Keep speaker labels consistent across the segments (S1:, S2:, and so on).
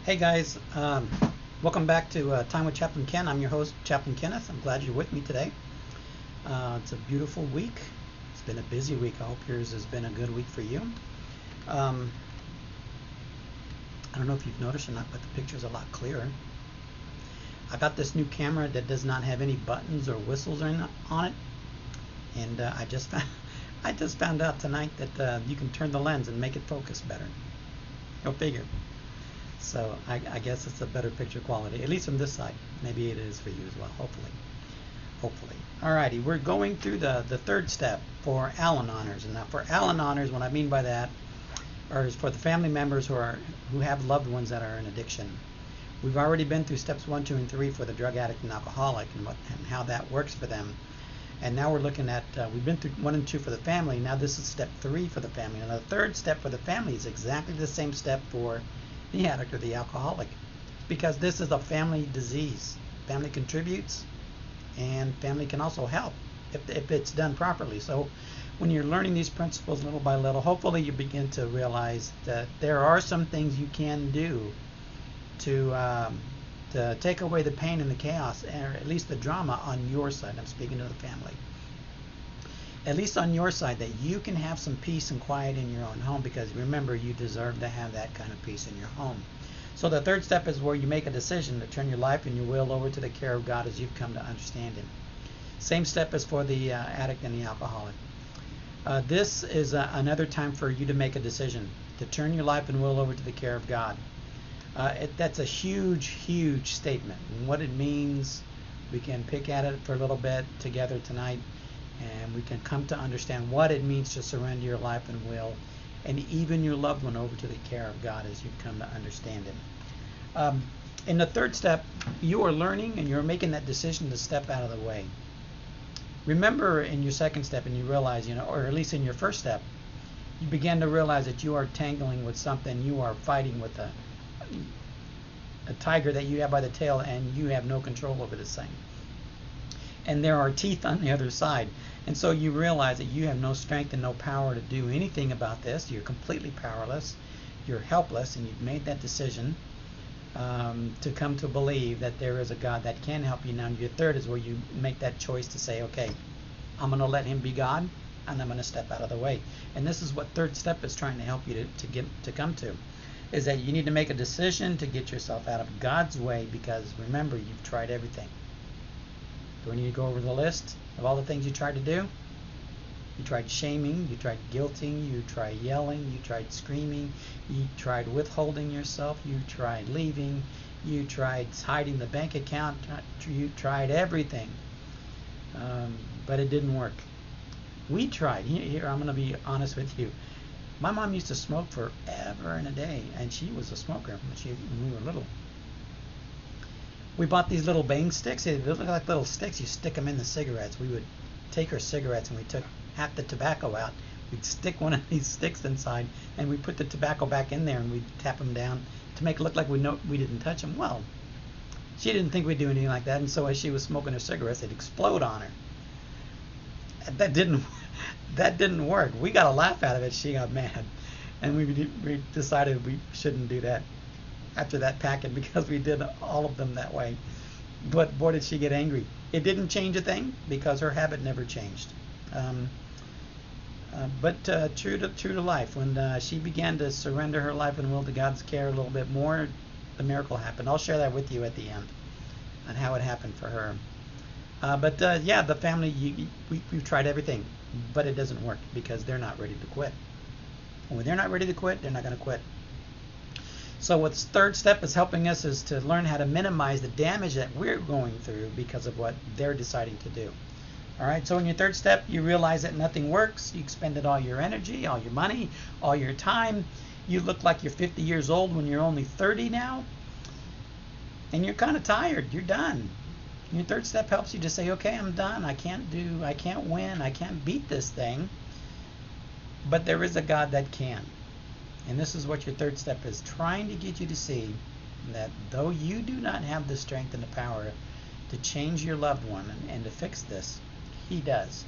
S1: Hey guys, welcome back to Time with Chaplain Ken. I'm your host, Chaplain Kenneth. I'm glad you're with me today. It's a beautiful week. It's been a busy week. I hope yours has been a good week for you. Um, I don't know if you've noticed or not, but the picture's a lot clearer. I got this new camera that does not have any buttons or whistles on it, and I just found out tonight that you can turn the lens and make it focus better. Go figure. So I guess it's a better picture quality, at least from this side. Maybe it is for you as well, hopefully. Hopefully. Alrighty, we're going through the third step for Allen honors. And now for Allen honors, what I mean by that is for the family members who have loved ones that are in addiction. We've already been through steps 1, 2, and 3 for the drug addict and alcoholic and how that works for them. And now we're looking at, we've been through 1 and 2 for the family. Now this is step 3 for the family. And the third step for the family is exactly the same step for the addict or the alcoholic, because this is a family disease. Family contributes, and family can also help if it's done properly. So when you're learning these principles little by little, hopefully you begin to realize that there are some things you can do to take away the pain and the chaos, or at least the drama on your side. I'm speaking to the family. At least on your side, that you can have some peace and quiet in your own home, because remember, you deserve to have that kind of peace in your home. So the third step is where you make a decision to turn your life and your will over to the care of God as you've come to understand Him. Same step as for the addict and the alcoholic. This is another time for you to make a decision to turn your life and will over to the care of God. That's a huge, huge statement. And what it means, we can pick at it for a little bit together tonight, and we can come to understand what it means to surrender your life and will, and even your loved one, over to the care of God as you've come to understand Him. In the third step, you are learning and you're making that decision to step out of the way. Remember in your second step, and you realize, or at least in your first step, you began to realize that you are tangling with something. You are fighting with a tiger that you have by the tail, and you have no control over this thing. And there are teeth on the other side. And so you realize that you have no strength and no power to do anything about this. You're completely powerless. You're helpless, and you've made that decision to come to believe that there is a God that can help you. Now, your third is where you make that choice to say, okay, I'm going to let Him be God, and I'm going to step out of the way. And this is what third step is trying to help you to come to, is that you need to make a decision to get yourself out of God's way, because remember, you've tried everything. Do I need to go over the list of all the things you tried to do? You tried shaming, you tried guilting, you tried yelling, you tried screaming, you tried withholding yourself, you tried leaving, you tried hiding the bank account, you tried everything. But it didn't work. We tried. Here, I'm going to be honest with you. My mom used to smoke forever and a day, and she was a smoker when we were little. We bought these little bang sticks. They look like little sticks. You stick them in the cigarettes. We would take her cigarettes, and we took half the tobacco out. We'd stick one of these sticks inside, and we put the tobacco back in there, and we'd tap them down to make it look like we didn't touch them. Well, she didn't think we'd do anything like that, and so as she was smoking her cigarettes, they'd explode on her. That didn't work. We got a laugh out of it. She got mad, and we decided we shouldn't do that after that packet, because we did all of them that way. But boy, did she get angry. It didn't change a thing, because her habit never changed. But true to life, when she began to surrender her life and will to God's care a little bit more, the miracle happened. I'll share that with you at the end on how it happened for her. Yeah, the family, we've tried everything, but it doesn't work, because they're not ready to quit. And when they're not ready to quit, they're not going to quit. So what's third step is helping us is to learn how to minimize the damage that we're going through because of what they're deciding to do. All right, so in your third step, you realize that nothing works. You expended all your energy, all your money, all your time. You look like you're 50 years old when you're only 30 now. And you're kind of tired. You're done. Your third step helps you to say, okay, I'm done. I can't win. I can't beat this thing. But there is a God that can. And this is what your third step is, trying to get you to see that though you do not have the strength and the power to change your loved one and to fix this, He does.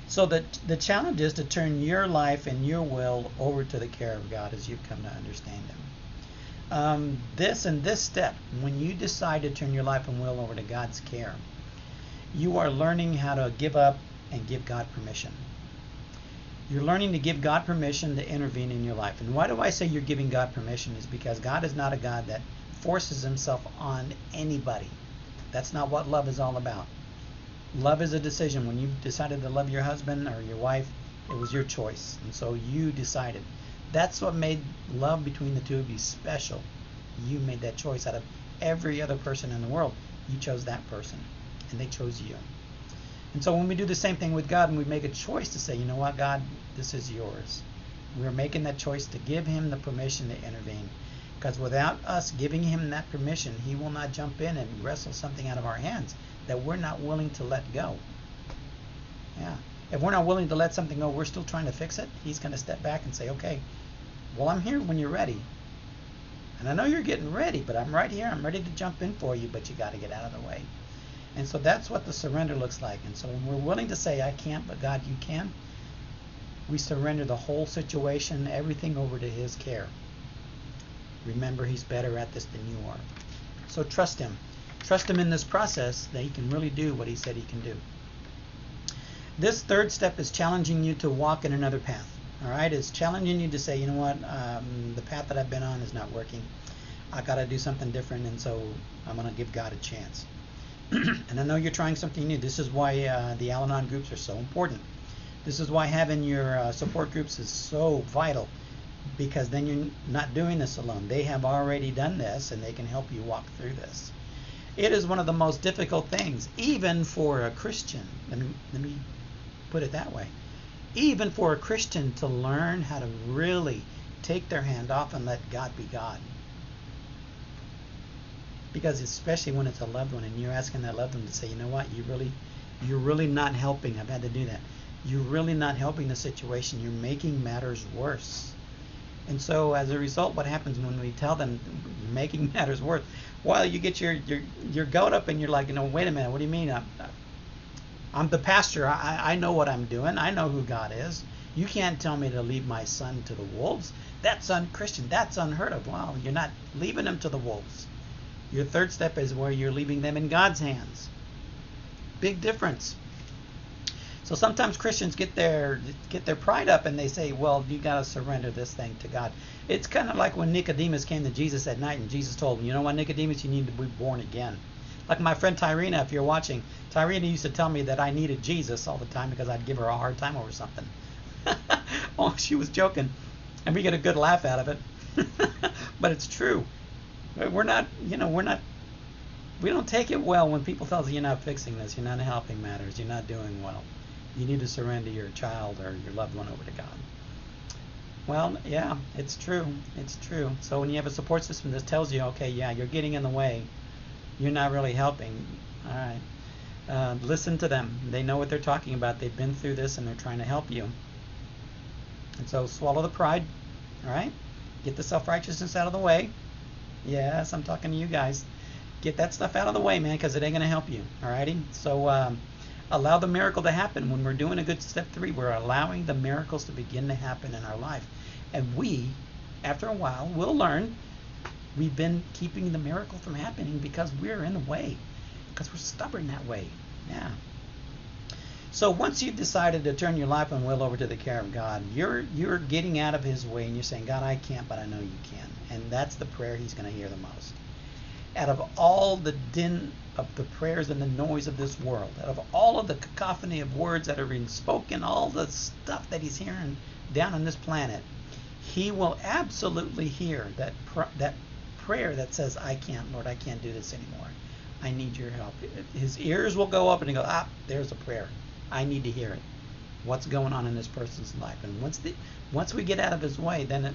S1: So the challenge is to turn your life and your will over to the care of God as you've come to understand Him. this step, when you decide to turn your life and will over to God's care, you are learning how to give up and give God permission. You're learning to give God permission to intervene in your life. And why do I say you're giving God permission? Is because God is not a God that forces himself on anybody. That's not what love is all about. Love is a decision. When you decided to love your husband or your wife, it was your choice. And so you decided. That's what made love between the two of you special. You made that choice. Out of every other person in the world, you chose that person. And they chose you. And so when we do the same thing with God and we make a choice to say, you know what, God, this is yours. We're making that choice to give him the permission to intervene. Because without us giving him that permission, he will not jump in and wrestle something out of our hands that we're not willing to let go. Yeah. If we're not willing to let something go, we're still trying to fix it. He's going to step back and say, okay, well, I'm here when you're ready. And I know you're getting ready, but I'm right here. I'm ready to jump in for you, but you got to get out of the way. And so that's what the surrender looks like. And so when we're willing to say, I can't, but God, you can, we surrender the whole situation, everything over to his care. Remember, he's better at this than you are. So trust him. Trust him in this process that he can really do what he said he can do. This third step is challenging you to walk in another path. All right, it's challenging you to say, you know what, the path that I've been on is not working. I got to do something different, and so I'm going to give God a chance. And I know you're trying something new. This is why the Al-Anon groups are so important. This is why having your support groups is so vital, because then you're not doing this alone. They have already done this, and they can help you walk through this. It is one of the most difficult things, even for a Christian. Let me put it that way. Even for a Christian to learn how to really take their hand off and let God be God. Because especially when it's a loved one and you're asking that loved one to say, you know what, you're really not helping. I've had to do that. You're really not helping the situation. You're making matters worse. And so as a result, what happens when we tell them you're making matters worse? Well, you get your goat up and you're like, you know, wait a minute, what do you mean? I'm the pastor. I know what I'm doing. I know who God is. You can't tell me to leave my son to the wolves. That's unchristian. That's unheard of. Well, you're not leaving him to the wolves. Your third step is where you're leaving them in God's hands. Big difference. So sometimes Christians get their pride up and they say, well, you got to surrender this thing to God. It's kind of like when Nicodemus came to Jesus at night and Jesus told him, you know what, Nicodemus, you need to be born again. Like my friend Tyrena, if you're watching, Tyrena used to tell me that I needed Jesus all the time because I'd give her a hard time over something. Oh, she was joking. And we get a good laugh out of it. But it's true. We don't take it well when people tell us you're not fixing this, you're not helping matters, you're not doing well. You need to surrender your child or your loved one over to God. Well, yeah, it's true. It's true. So when you have a support system that tells you, okay, yeah, you're getting in the way, you're not really helping, all right, listen to them. They know what they're talking about. They've been through this and they're trying to help you. And so swallow the pride, all right? Get the self-righteousness out of the way. Yes, I'm talking to you guys. Get that stuff out of the way, man, because it ain't going to help you, all righty? So allow the miracle to happen. When we're doing a good step 3, we're allowing the miracles to begin to happen in our life. And we, after a while, will learn we've been keeping the miracle from happening because we're in the way, because we're stubborn that way. Yeah. So once you've decided to turn your life and will over to the care of God, you're getting out of his way and you're saying, God, I can't, but I know you can. And that's the prayer he's going to hear the most. Out of all the din of the prayers and the noise of this world, out of all of the cacophony of words that are being spoken, all the stuff that he's hearing down on this planet, he will absolutely hear that prayer that says, I can't, Lord, I can't do this anymore. I need your help. His ears will go up and he go, there's a prayer. I need to hear it. What's going on in this person's life? And once we get out of his way, then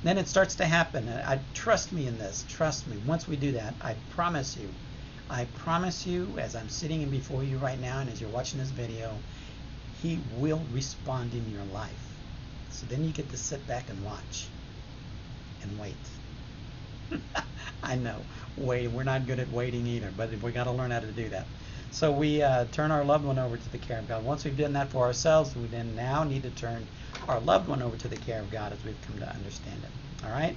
S1: it starts to happen. Trust me in this. Trust me. Once we do that, I promise you, as I'm sitting in before you right now and as you're watching this video, he will respond in your life. So then you get to sit back and watch and wait. I know, we're not good at waiting either, but we got to learn how to do that. So we turn our loved one over to the care of God. Once we've done that for ourselves, we then now need to turn our loved one over to the care of God as we've come to understand it. All right?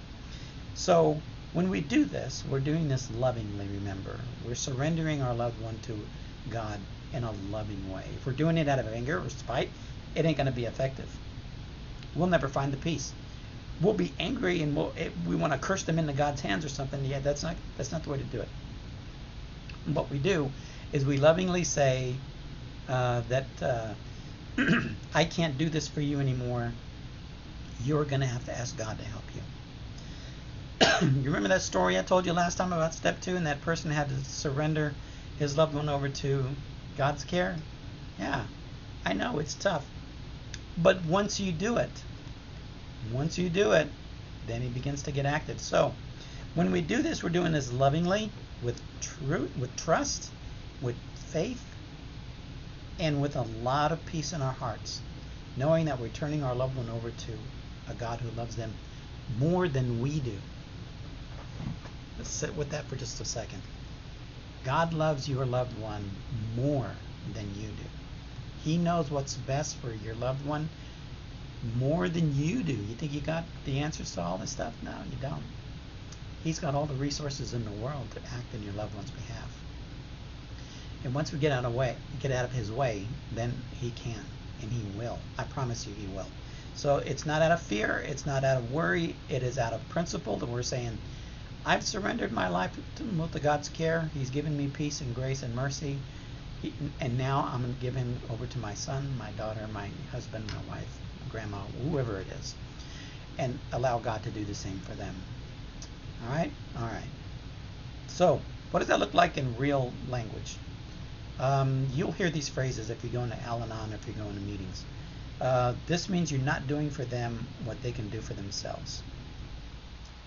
S1: So when we do this, we're doing this lovingly, remember. We're surrendering our loved one to God in a loving way. If we're doing it out of anger or spite, it ain't going to be effective. We'll never find the peace. We'll be angry and we want to curse them into God's hands or something. Yeah, that's not the way to do it. And what we do is we lovingly say that I can't do this for you anymore. You're going to have to ask God to help you. You remember that story I told you last time about step 2, and that person had to surrender his loved one over to God's care? Yeah, I know it's tough. But once you do it, then he begins to get active. So when we do this, we're doing this lovingly, with truth, with trust, with faith, and with a lot of peace in our hearts, knowing that we're turning our loved one over to a God who loves them more than we do. Let's sit with that for just a second. God loves your loved one more than you do. He knows what's best for your loved one more than you do. You think you got the answers to all this stuff? No, you don't. He's got all the resources in the world to act in your loved one's behalf. And once we get out of his way, then he can, and he will. I promise you he will. So it's not out of fear, it's not out of worry, it is out of principle that we're saying, I've surrendered my life to God's care. He's given me peace and grace and mercy. And now I'm going to give him over to my son, my daughter, my husband, my wife, my grandma, whoever it is. And allow God to do the same for them. All right? All right. So, what does that look like in real language? You'll hear these phrases if you go into Al-Anon or if you go into meetings. This means you're not doing for them what they can do for themselves.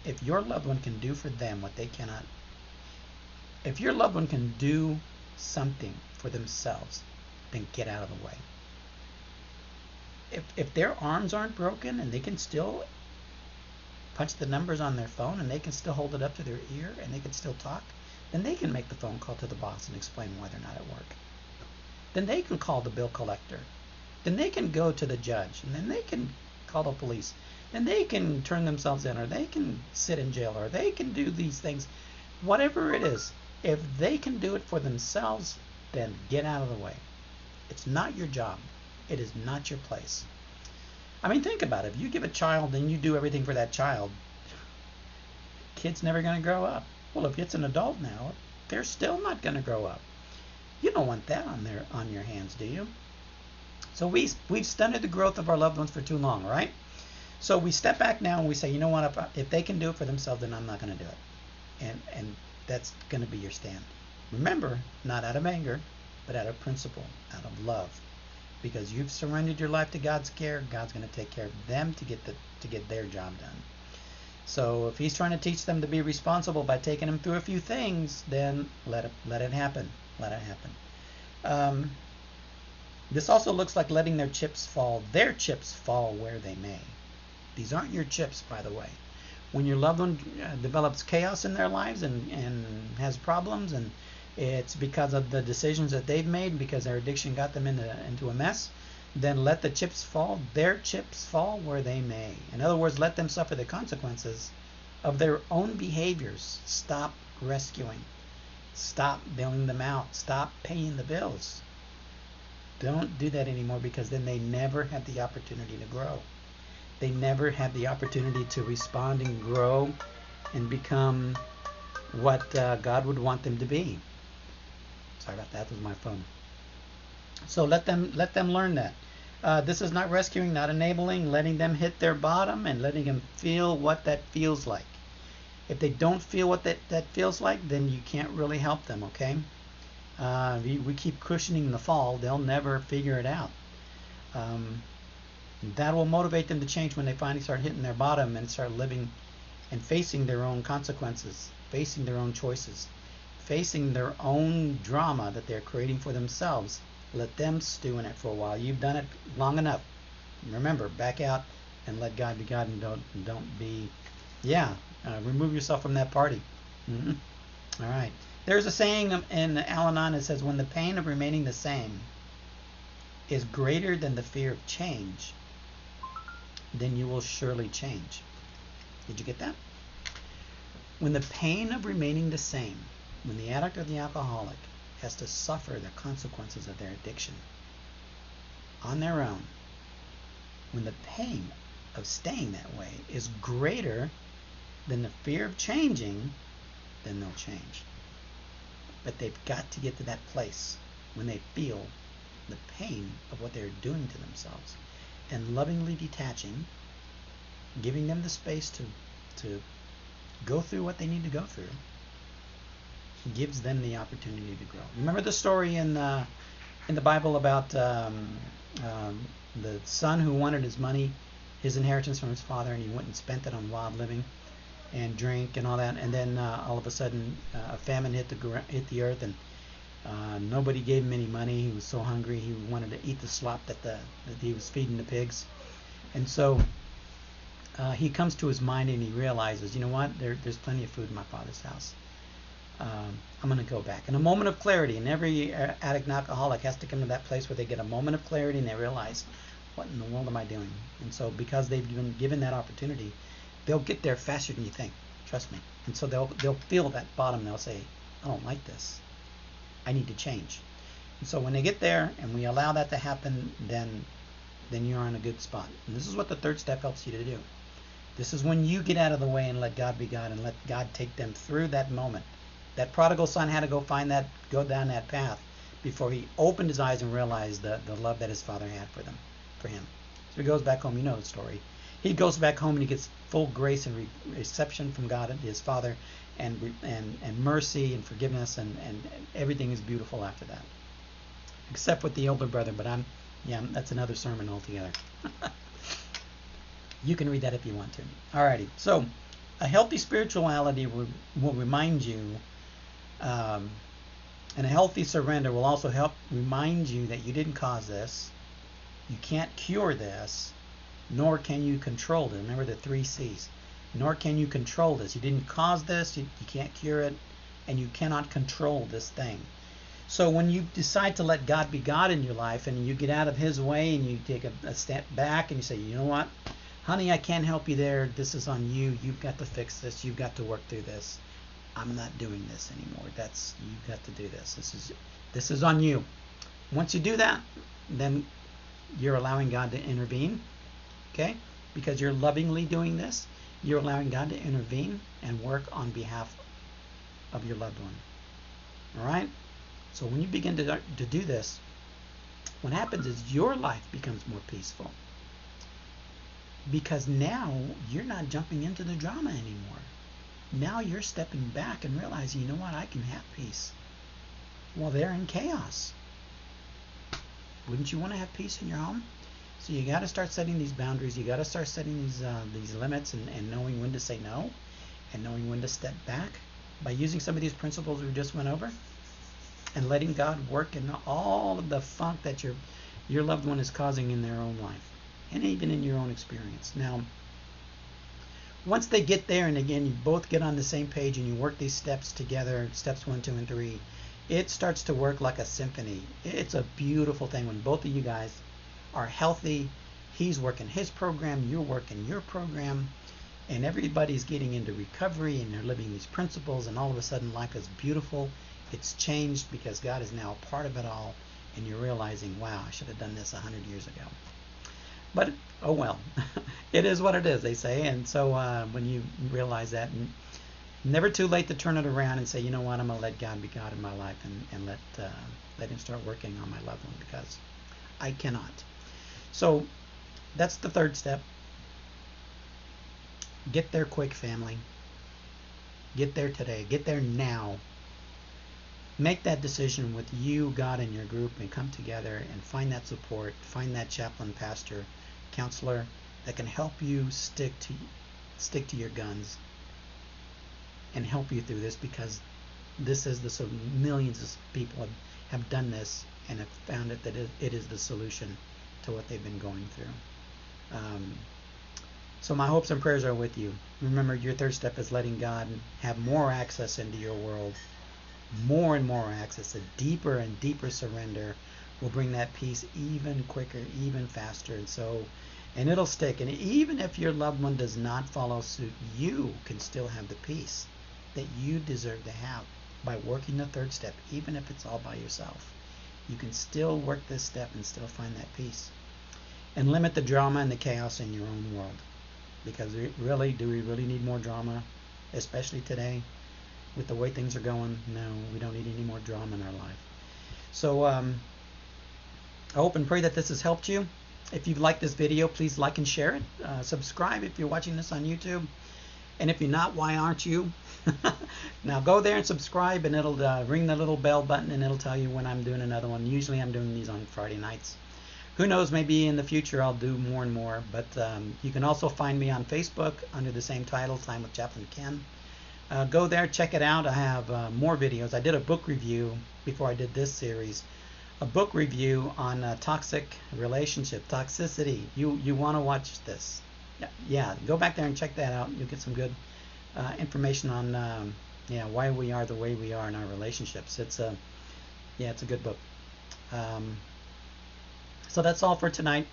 S1: If your loved one can do for them what they cannot, if your loved one can do something for themselves, then get out of the way. If their arms aren't broken and they can still punch the numbers on their phone and they can still hold it up to their ear and they can still talk, then they can make the phone call to the boss and explain why they're not at work. Then they can call the bill collector. Then they can go to the judge, and then they can call the police. Then they can turn themselves in, or they can sit in jail, or they can do these things. Whatever it is, if they can do it for themselves, then get out of the way. It's not your job. It is not your place. I mean, think about it. If you give a child and you do everything for that child, kid's never going to grow up. Well, if it's an adult now, they're still not going to grow up. You don't want that on your hands, do you? So we've stunted the growth of our loved ones for too long, right? So we step back now and we say, you know what, if they can do it for themselves, then I'm not going to do it. And that's going to be your stand. Remember, not out of anger, but out of principle, out of love. Because you've surrendered your life to God's care, God's going to take care of them to get their job done. So if he's trying to teach them to be responsible by taking them through a few things, then let it happen. Let it happen. This also looks like letting their chips fall where they may. These aren't your chips, by the way. When your loved one develops chaos in their lives and has problems, and it's because of the decisions that they've made, because their addiction got them into a mess, then let the chips fall, their chips fall where they may. In other words, let them suffer the consequences of their own behaviors. Stop rescuing. Stop bailing them out. Stop paying the bills. Don't do that anymore, because then they never have the opportunity to grow. They never have the opportunity to respond and grow and become what God would want them to be. Sorry about that. That was my phone. So let them learn that. This is not rescuing, not enabling, letting them hit their bottom and letting them feel what that feels like. If they don't feel what that feels like, then you can't really help them, okay? We keep cushioning the fall, they'll never figure it out. That will motivate them to change when they finally start hitting their bottom and start living and facing their own consequences, facing their own choices, facing their own drama that they're creating for themselves. Let them stew in it for a while. You've done it long enough. Remember, back out and let God be God, and don't be, remove yourself from that party. All right. There's a saying in Al-Anon that says, when the pain of remaining the same is greater than the fear of change, then you will surely change. Did you get that? When the pain of remaining the same, when the addict or the alcoholic has to suffer the consequences of their addiction on their own, when the pain of staying that way is greater than the fear of changing, then they'll change. But they've got to get to that place when they feel the pain of what they're doing to themselves, and lovingly detaching, giving them the space to go through what they need to go through, gives them the opportunity to grow. Remember the story in the Bible about the son who wanted his money, his inheritance from his father, and he went and spent it on wild living and drink and all that, and then all of a sudden a famine hit the earth, and nobody gave him any money. He was so hungry he wanted to eat the slop that he was feeding the pigs, and so he comes to his mind and he realizes, you know what, there's plenty of food in my father's house. I'm going to go back. In a moment of clarity, and every addict and alcoholic has to come to that place where they get a moment of clarity and they realize, what in the world am I doing? And so because they've been given that opportunity, they'll get there faster than you think. Trust me. And so they'll feel that bottom and they'll say, I don't like this. I need to change. And so when they get there and we allow that to happen, then you're in a good spot. And this is what the third step helps you to do. This is when you get out of the way and let God be God and let God take them through that moment. That prodigal son had to go down that path before he opened his eyes and realized the love that his father had for him. So he goes back home. You know the story. He goes back home and he gets full grace and reception from God, his father, and mercy and forgiveness, and everything is beautiful after that, except with the older brother. But that's another sermon altogether. You can read that if you want to. Alrighty. So a healthy spirituality will remind you, and a healthy surrender will also help remind you that you didn't cause this, you can't cure this, nor can you control it. Remember the 3 C's. Nor can you control this. You didn't cause this, you can't cure it, and you cannot control this thing. So when you decide to let God be God in your life and you get out of his way and you take a step back and you say, you know what, honey, I can't help you there. This is on you. You've got to fix this. You've got to work through this. I'm not doing this anymore. You've got to do this. This is on you. Once you do that, then you're allowing God to intervene. Okay? Because you're lovingly doing this, you're allowing God to intervene and work on behalf of your loved one. All right? So when you begin to do this, what happens is your life becomes more peaceful. Because now you're not jumping into the drama anymore. Now you're stepping back and realizing, you know what, I can have peace while they're in chaos. Wouldn't you want to have peace in your home? So you got to start setting these boundaries. You got to start setting these limits and knowing when to say no and knowing when to step back by using some of these principles we just went over and letting God work in all of the funk that your loved one is causing in their own life and even in your own experience. Now, once they get there, and again, you both get on the same page and you work these steps together, steps 1, 2, and 3, it starts to work like a symphony. It's a beautiful thing when both of you guys are healthy. He's working his program, you're working your program, and everybody's getting into recovery and they're living these principles, and all of a sudden life is beautiful. It's changed because God is now a part of it all, and you're realizing, wow, I should have done this 100 years ago. But, oh well, it is what it is, they say. And so when you realize that, never too late to turn it around and say, you know what, I'm going to let God be God in my life and let him start working on my loved one, because I cannot. So that's the third step. Get there quick, family. Get there today. Get there now. Make that decision with you, God, and your group, and come together and find that support. Find that chaplain, pastor, counselor that can help you stick to your guns and help you through this, because this is so millions of people have done this and have found that it is the solution to what they've been going through. So my hopes and prayers are with you. Remember, your third step is letting God have more access into your world. More and more access. A deeper and deeper surrender will bring that peace even quicker, even faster. And it'll stick. And even if your loved one does not follow suit, you can still have the peace that you deserve to have by working the third step, even if it's all by yourself. You can still work this step and still find that peace. And limit the drama and the chaos in your own world. Because do we really need more drama? Especially today, with the way things are going? No, we don't need any more drama in our life. So I hope and pray that this has helped you. If you've liked this video, please like and share it. Subscribe if you're watching this on YouTube. And if you're not, why aren't you? Now go there and subscribe, and it'll ring the little bell button, and it'll tell you when I'm doing another one. Usually I'm doing these on Friday nights. Who knows, maybe in the future I'll do more and more. But you can also find me on Facebook under the same title, Time with Chaplain Ken. Go there, check it out. I have more videos. I did a book review before I did this series. A book review on toxic relationship, toxicity. You want to watch this. Yeah, go back there and check that out. You'll get some good information on why we are the way we are in our relationships. It's a good book. So that's all for tonight.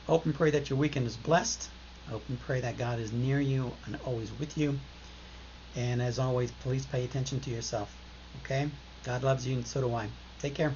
S1: I hope and pray that your weekend is blessed. I hope and pray that God is near you and always with you. And as always, please pay attention to yourself. Okay? God loves you, and so do I. Take care.